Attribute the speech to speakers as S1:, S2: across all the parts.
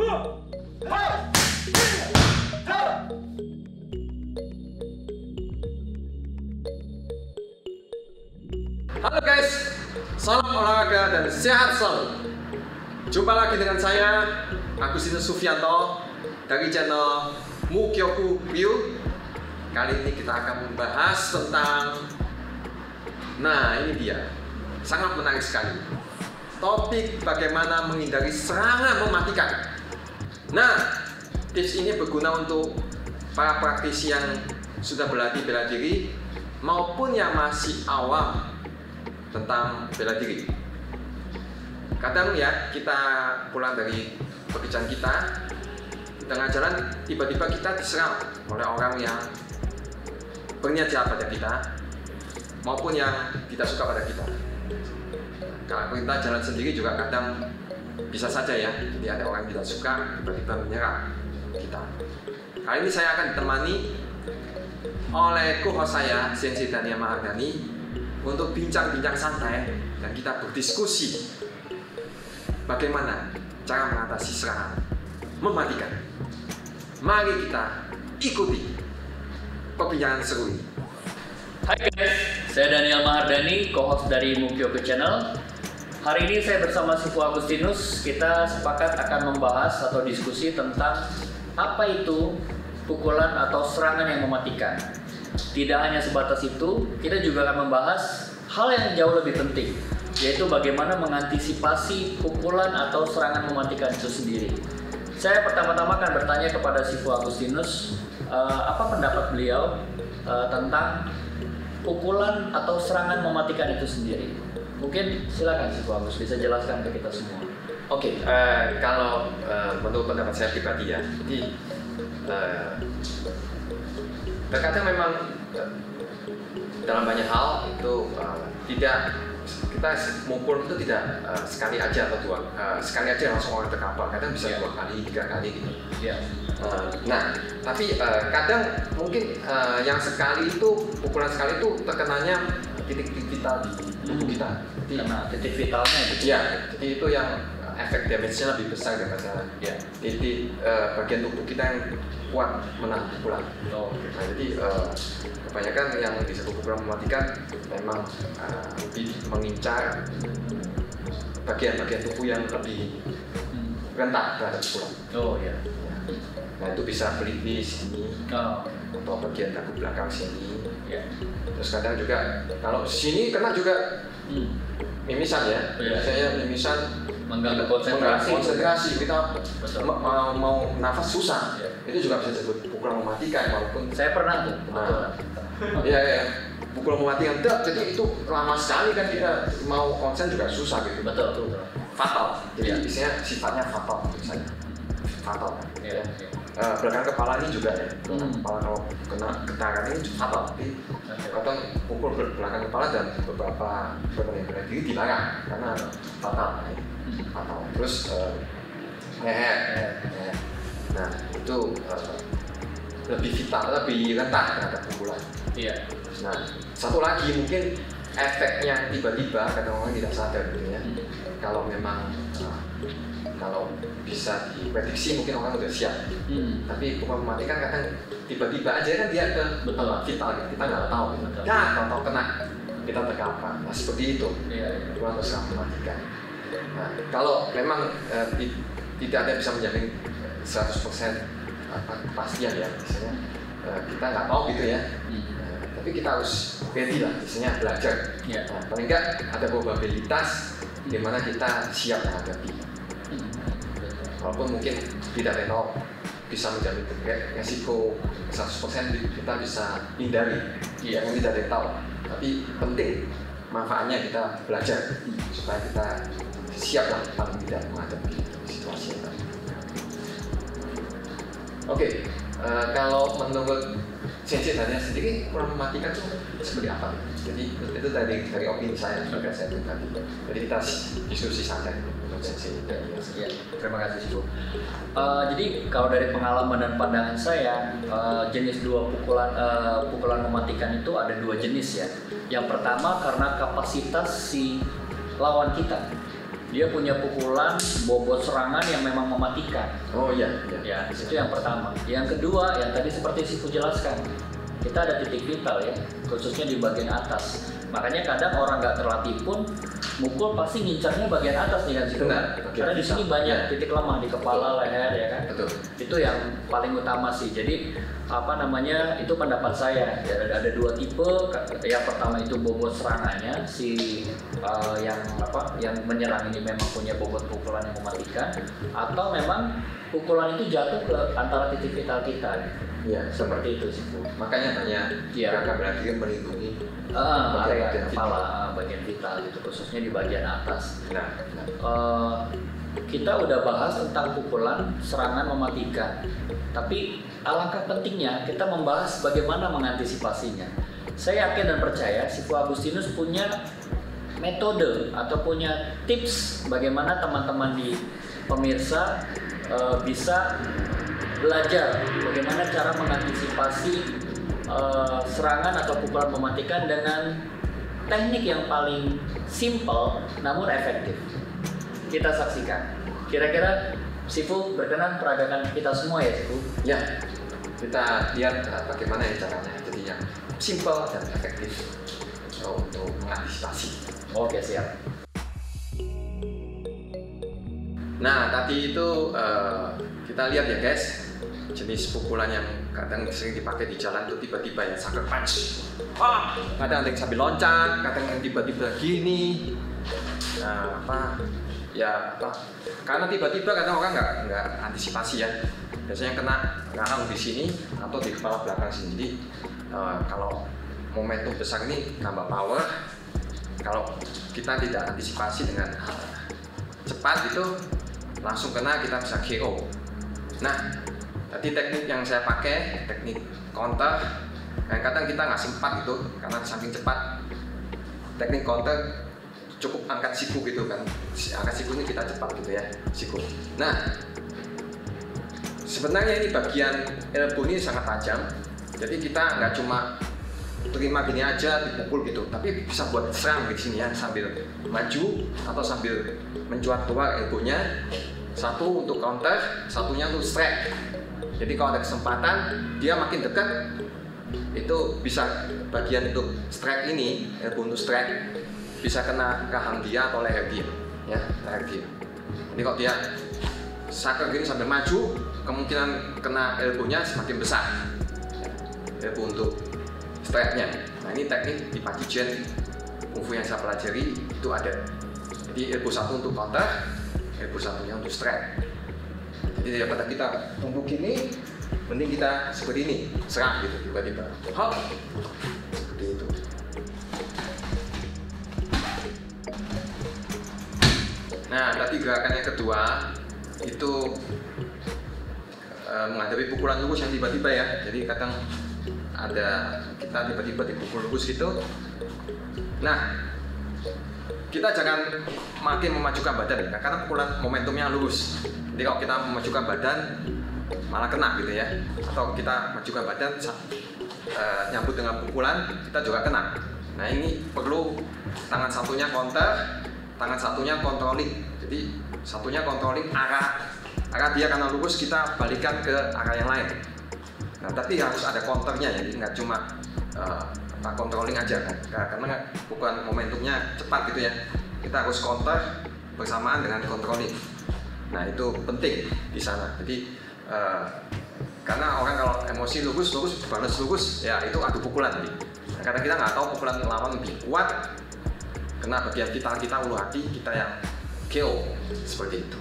S1: Halo guys, salam olahraga dan sehat selalu. Jumpa lagi dengan saya, Agustinus Sufianto dari channel Mukyoku Ryu. Kali ini kita akan membahas tentang, nah ini dia, sangat menarik sekali. Topik bagaimana menghindari serangan mematikan. Nah, tips ini berguna untuk para praktisi yang sudah berlatih bela diri maupun yang masih awam tentang bela diri. Kadang ya kita pulang dari pekerjaan kita, di tengah jalan tiba-tiba kita diserang oleh orang yang berniat jahat pada kita maupun yang tidak suka pada kita. Kalau kita jalan sendiri juga kadang bisa saja ya, jadi ada orang yang tidak suka tiba-tiba menyerang kita. Kali ini saya akan ditemani oleh co-host saya, Sensei Daniel Mahardhani, untuk bincang-bincang santai dan kita berdiskusi bagaimana cara mengatasi serangan mematikan. Mari kita ikuti perbincangan seru ini.
S2: Hai guys, saya Daniel Mahardhani, co-host dari Mukyoku Channel. Hari ini saya bersama Sifu Agustinus, kita sepakat akan membahas atau diskusi tentang apa itu pukulan atau serangan yang mematikan. Tidak hanya sebatas itu, kita juga akan membahas hal yang jauh lebih penting, yaitu bagaimana mengantisipasi pukulan atau serangan mematikan itu sendiri. Saya pertama-tama akan bertanya kepada Sifu Agustinus, apa pendapat beliau tentang pukulan atau serangan mematikan itu sendiri. Mungkin silakan Sifu Agus, bisa jelaskan ke kita semua.
S1: Oke, kalau menurut pendapat saya pribadi ya, jadi terkadang memang dalam banyak hal itu tidak kita mukul itu tidak sekali aja atau sekali aja langsung orang terkapar. Kadang bisa 2 kali, 3 kali gitu.
S2: Ya.
S1: Nah, tapi kadang mungkin yang sekali itu pukulan sekali itu terkenanya titik-titik vital di tubuh kita.
S2: Karena titik vitalnya gitu.
S1: Ya, jadi itu yang efek damage-nya lebih besar daripada
S2: Ya.
S1: titik bagian tubuh kita yang kuat menahan pukulan.
S2: Oh.
S1: Nah, jadi kebanyakan yang disebut pukulan mematikan memang lebih mengincar bagian-bagian tubuh yang lebih rentan terhadap pukulan.
S2: Oh ya.
S1: Nah, itu bisa pelipis sini atau bagian dagu belakang sini.
S2: Ya.
S1: Terus kadang juga kalau sini kena juga mimisan ya. Biasanya mimisan
S2: Mengganggu konsentrasi.
S1: Kita mau nafas susah.
S2: Ya.
S1: Itu juga bisa disebut pukulan mematikan walaupun
S2: Saya pernah tuh.
S1: Iya, pukulan mematikan. Jadi itu lama sekali kan kita mau konsen juga susah gitu.
S2: Betul.
S1: Fatal. Jadi
S2: Ya.
S1: isinya sifatnya fatal menurut saya. Fatal.
S2: Ya.
S1: Belakang kepala ini juga ya. Belakang kepala kalau kena getaran ini fatal. Tapi kadang pukul belakang kepala dan beberapa bela diri dilarang karena fatal. Fatal. Terus leher. Nah, itu lebih vital, lebih rentan terhadap pukulan.
S2: Iya.
S1: Nah, satu lagi mungkin efeknya tiba-tiba kadang orang tidak sadar gitu ya. Kalau memang kalau bisa diprediksi mungkin orang udah siap. Tapi pukulan mematikan kadang tiba-tiba aja kan dia ke vital gitu. Kita nggak tahu. Tahu kena kita terkapar. Nah, seperti itu.
S2: Iya.
S1: Pukulan atau serangan mematikan. Nah, kalau memang tidak ada bisa menjamin 100% kepastian ya, misalnya kita nggak tahu gitu ya. Tapi kita harus ready lah, misalnya belajar. Nah, paling nggak ada probabilitas di mana kita siap menghadapi. Walaupun mungkin tidak ada bisa menjamin resiko 100% kita bisa hindari. Yang tidak ada yang tahu. Tapi penting manfaatnya kita belajar supaya kita siap lah paling tidak menghadapi situasi yang tadi. Oke, kalau menurut Sensei Daniel sendiri pukulan mematikan itu seperti apa? Jadi itu dari opini saya sebagai saya pribadi. Jadi kita diskusi santai menurut Sensei Daniel.
S2: Ya, terima kasih Sifu. Jadi kalau dari pengalaman dan pandangan saya, jenis pukulan mematikan itu ada 2 jenis ya. Yang pertama karena kapasitas si lawan kita. dia punya pukulan bobot serangan yang memang mematikan.
S1: Oh iya.
S2: Ya, itu yang pertama. Yang kedua, yang tadi seperti Sifu jelaskan, kita ada titik vital ya, khususnya di bagian atas. Makanya kadang orang nggak terlatih pun mukul pasti ngincarnya bagian atas nih kan Sifu. Karena di sini banyak titik lemah di kepala, leher ya kan.
S1: Betul.
S2: Itu yang paling utama sih. Jadi itu pendapat saya. Ya, ada dua tipe. Yang pertama itu bobot serangannya yang menyerang ini memang punya bobot pukulan yang mematikan, atau memang pukulan itu jatuh ke antara titik vital kita.
S1: Iya,
S2: Seperti itu sih Bu.
S1: makanya banyak gerakan bela diri melindungi
S2: area kepala, bagian vital gitu, khususnya di bagian atas. Kita udah bahas tentang pukulan serangan mematikan, tapi alangkah pentingnya kita membahas bagaimana mengantisipasinya. Saya yakin dan percaya Sifu Agustinus punya metode atau punya tips bagaimana teman-teman di pemirsa bisa belajar bagaimana cara mengantisipasi serangan atau pukulan mematikan dengan teknik yang paling simple namun efektif. Kita saksikan. Kira-kira Sifu berkenan peragakan kita semua ya Sifu?
S1: Ya, kita lihat bagaimana ya caranya. Jadi yang simple dan efektif untuk mengantisipasi.
S2: Oke, siap.
S1: Nah, tadi itu kita lihat ya guys, jenis pukulan yang kadang sering dipakai di jalan itu tiba-tiba ya sucker punch. Kadang ada yang sambil loncat, kadang yang tiba-tiba gini. Karena tiba-tiba kadang orang nggak antisipasi ya. Biasanya kena rahang di sini atau di kepala belakang sini. Jadi kalau momentum besar ini nambah power. Kalau kita tidak antisipasi dengan cepat itu langsung kena, kita bisa KO. Nah, tadi teknik yang saya pakai, teknik counter, kadang kita nggak sempat gitu karena saking cepat. Teknik counter cukup angkat siku gitu kan, angkat siku ini kita cepat gitu ya, siku. Nah, sebenarnya ini bagian elbow ini sangat tajam, jadi kita nggak cuma terima gini aja dipukul gitu, tapi bisa buat serang di sini ya, sambil maju atau sambil mencuat keluar elbownya. Satu untuk counter, satunya untuk strike. Jadi kalau ada kesempatan dia makin dekat, itu bisa bagian untuk strike ini, elbow untuk strike bisa kena rahang dia atau leher dia, ya leher dia. Jadi kalau dia saker gini sambil maju, kemungkinan kena elbownya semakin besar. Elbow untuk strike-nya. Nah ini teknik di Pajijen Kungfu yang saya pelajari itu ada. Jadi elbow satu untuk counter, elbow satunya untuk strike. Jadi daripada kita untuk gini, mending kita seperti ini, serang gitu tiba-tiba. Hop, seperti itu. Nah tadi gerakan yang kedua itu menghadapi pukulan lurus yang tiba-tiba ya. Jadi kadang ada kita tiba-tiba dipukul lurus gitu. Nah, kita jangan makin memajukan badan ya, karena pukulan momentumnya lurus. Jadi kalau kita memajukan badan malah kena gitu ya. Atau kita majukan badan nyambut dengan pukulan, kita juga kena. Nah ini perlu tangan satunya counter, tangan satunya controlling. Jadi satunya controlling arah dia karena lurus, kita balikan ke arah yang lain. Nah, tapi harus ada counternya, jadi nggak cuma controlling aja kan, karena bukan momentumnya cepat gitu ya. Kita harus counter bersamaan dengan controlling. Nah itu penting di sana. Jadi karena orang kalau emosi lurus balas lurus, ya itu adu pukulan tadi. Nah, karena kita nggak tahu pukulan lawan lebih kuat, kena bagian vital kita, ulu hati kita yang KO seperti itu.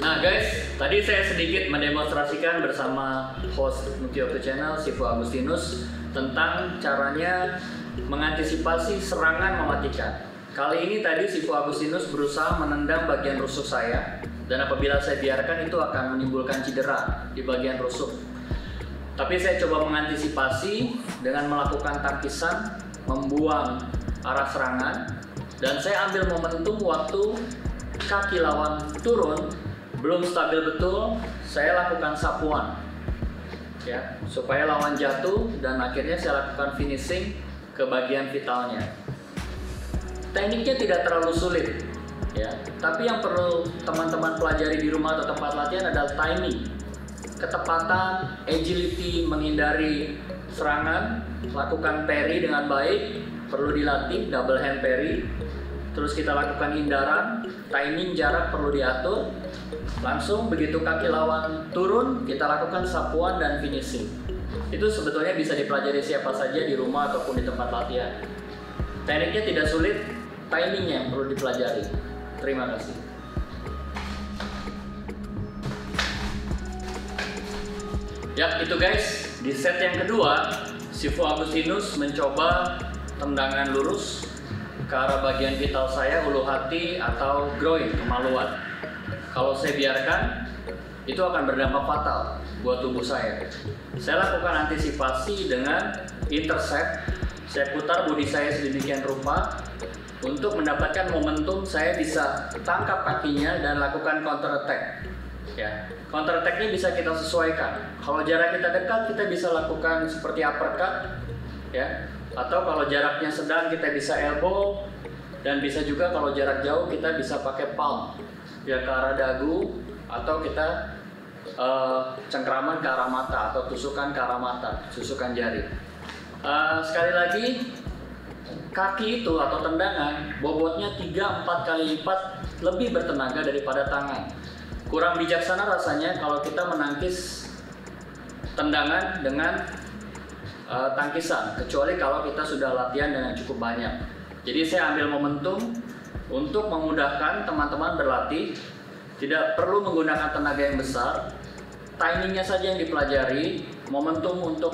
S2: Nah guys, tadi saya sedikit mendemonstrasikan bersama host Mukyo Channel, Sifu Agustinus, tentang caranya mengantisipasi serangan mematikan. Kali ini tadi Sifu Agustinus berusaha menendang bagian rusuk saya, dan apabila saya biarkan itu akan menimbulkan cedera di bagian rusuk. Tapi saya coba mengantisipasi dengan melakukan tangkisan, membuang arah serangan, dan saya ambil momentum waktu kaki lawan turun belum stabil betul, saya lakukan sapuan ya, supaya lawan jatuh, dan akhirnya saya lakukan finishing ke bagian vitalnya. Tekniknya tidak terlalu sulit, ya. Tapi yang perlu teman-teman pelajari di rumah atau tempat latihan adalah timing, ketepatan, agility, menghindari serangan, lakukan parry dengan baik, perlu dilatih, double hand parry. Terus kita lakukan hindaran, timing, jarak perlu diatur. Langsung begitu kaki lawan turun, kita lakukan sapuan dan finishing. Itu sebetulnya bisa dipelajari siapa saja di rumah ataupun di tempat latihan. Tekniknya tidak sulit, timingnya yang perlu dipelajari. Terima kasih. Ya, itu guys. Di set yang kedua, Sifu Agustinus mencoba tendangan lurus ke arah bagian vital saya, ulu hati atau groin, kemaluan. Kalau saya biarkan, itu akan berdampak fatal buat tubuh saya. Saya lakukan antisipasi dengan intercept. Saya putar bodi saya sedemikian rupa untuk mendapatkan momentum saya bisa tangkap kakinya dan lakukan counter attack. Ya, counter attack-nya bisa kita sesuaikan. Kalau jarak kita dekat, kita bisa lakukan seperti uppercut, ya. Atau kalau jaraknya sedang, kita bisa elbow, dan bisa juga kalau jarak jauh kita bisa pakai palm, ya, ke arah dagu, atau kita cengkraman ke arah mata atau tusukan ke arah mata, tusukan jari. Sekali lagi, kaki itu atau tendangan bobotnya 3-4 kali lipat lebih bertenaga daripada tangan. Kurang bijaksana rasanya kalau kita menangkis tendangan dengan tangkisan, kecuali kalau kita sudah latihan dengan cukup banyak. Jadi saya ambil momentum untuk memudahkan teman-teman berlatih, tidak perlu menggunakan tenaga yang besar, timingnya saja yang dipelajari, momentum untuk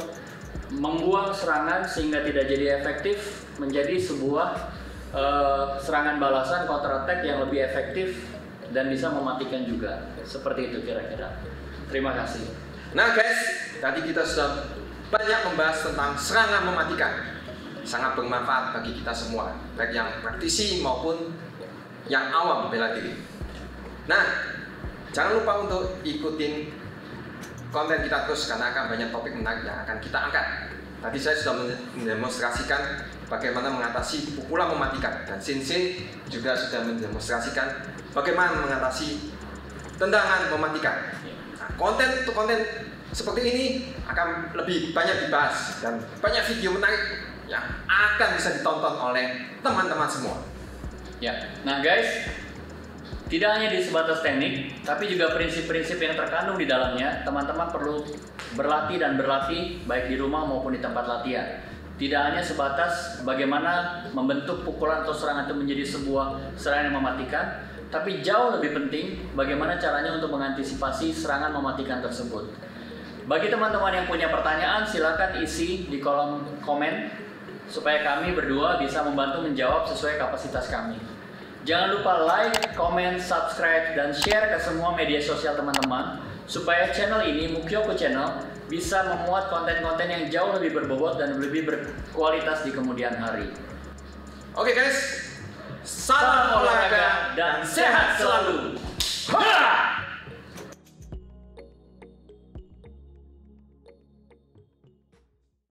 S2: membuang serangan sehingga tidak jadi efektif menjadi sebuah serangan balasan, counter attack yang lebih efektif dan bisa mematikan juga. Seperti itu kira-kira. Terima kasih.
S1: Nah guys, tadi kita sudah banyak membahas tentang serangan mematikan. Sangat bermanfaat bagi kita semua, baik yang praktisi maupun yang awam bela diri. Nah, jangan lupa untuk ikutin konten kita terus karena akan banyak topik menarik yang akan kita angkat. Tadi saya sudah mendemonstrasikan bagaimana mengatasi pukulan mematikan, dan Shin juga sudah mendemonstrasikan bagaimana mengatasi tendangan mematikan. Nah, konten seperti ini akan lebih banyak dibahas dan banyak video menarik yang akan bisa ditonton oleh teman-teman semua.
S2: Ya, nah guys, tidak hanya di sebatas teknik, tapi juga prinsip-prinsip yang terkandung di dalamnya. Teman-teman perlu berlatih dan berlatih baik di rumah maupun di tempat latihan. Tidak hanya sebatas bagaimana membentuk pukulan atau serangan itu menjadi sebuah serangan yang mematikan, tapi jauh lebih penting bagaimana caranya untuk mengantisipasi serangan mematikan tersebut. Bagi teman-teman yang punya pertanyaan, silakan isi di kolom komen supaya kami berdua bisa membantu menjawab sesuai kapasitas kami. Jangan lupa like, comment, subscribe, dan share ke semua media sosial teman-teman supaya channel ini, Mukyoku Channel, bisa memuat konten-konten yang jauh lebih berbobot dan lebih berkualitas di kemudian hari.
S1: Oke guys, salam olahraga dan sehat selalu.